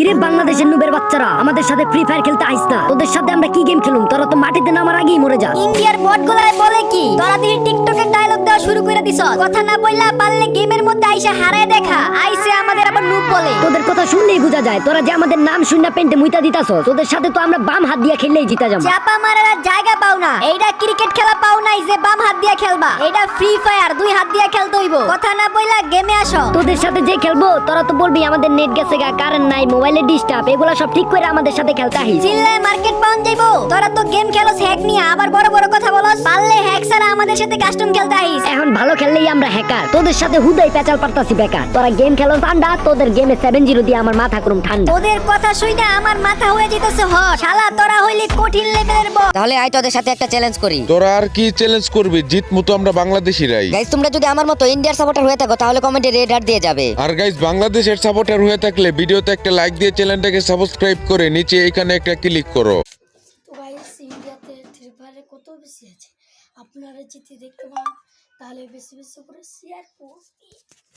কিরে বাংলাদেশের নুবের বাচ্চারা, আমাদের সাথে ফ্রি ফায়ার খেলতে আইস না। তোদের সাথে আমরা কি গেম খেলুম? তোরা তো মাটিতে নামার আগেই মরে যা। ইন্ডিয়ার বটগুলাই বলে কি তোরা দিন টিকটকে ডায়লগ দেওয়া শুরু করে দিছ। কথা না বললা পারলে গেমের মধ্যে আইসা হারায় দেখা। আইসে আমাদের আবার নুব বলে। তোদের কথা শুনলেই বোঝা যায় তোরা যে আমাদের নাম শুননা পেন্টে মুইতা দিতাছ। তোদের সাথে তো আমরা বাম হাত দিয়া খেললেই জিতা যাবো। চাপা মারার আর জায়গা পাও না। এইটা ক্রিকেট খেলা পাও নাই যে বাম হাত দিয়া খেলবা। এটা ফ্রি ফায়ার দুই হাত দিয়া খেলতে হইব। কথা না বললা গেমে আসো। তোদের সাথে যে খেলবো তোরা তো বলবি আমাদের নেট গেছে গা, কারেন্ট নাই, মোবাইলে ডিস্টার্ব, এগুলা সব ঠিক করে আমাদের সাথে খেলতে আহিস। চিল্লায় মার্কেট পাউন যাইবো। তোরা তো গেম খেলোস হ্যাক নিয়ে, আবার বড় বড় কথা বলস। পারলে হ্যাক ছাড়া আমাদের সাথে কাস্টম খেলতে আইস। এখন ভালো খেললেই আমরা হ্যাকার, তোদের সাথে হুদাই পেঁচাল পারতাছি বেকার। তোরা গেম খেলো ঠান্ডা, তোদের গেমে 7-0 দিয়ে আমার মাথা করুম ঠান্ডা। তোদের কথা শুনে আমার মাথা হয়ে যেতেছে হট। শালা তোরা হইলি কঠিন লেভেলের বট। তাহলে আই তোদের সাথে একটা চ্যালেঞ্জ করি। তোরা আর কি চ্যালেঞ্জ করবি? জিতমু তো আমরা বাংলাদেশিরাই। গাইস তোমরা যদি আমার মতো ইন্ডিয়ার সাপোর্টার হয়ে থাকো তাহলে কমেন্টে রেড হার্ট দিয়ে যাবে। আর গাইস বাংলাদেশের সাপোর্টার হয়ে থাকলে ভিডিওতে একটা লাইক দিয়ে চ্যানেলটাকে সাবস্ক্রাইব করে নিচে এখানে একটা ক্লিক করো। তো গাইস ইন্ডিয়াতে ফ্রি ফায়ারে কত বেশি আছে, আপনারা যদি দেখতে পান তাহলে বেশি বেশি করে শেয়ার করুন।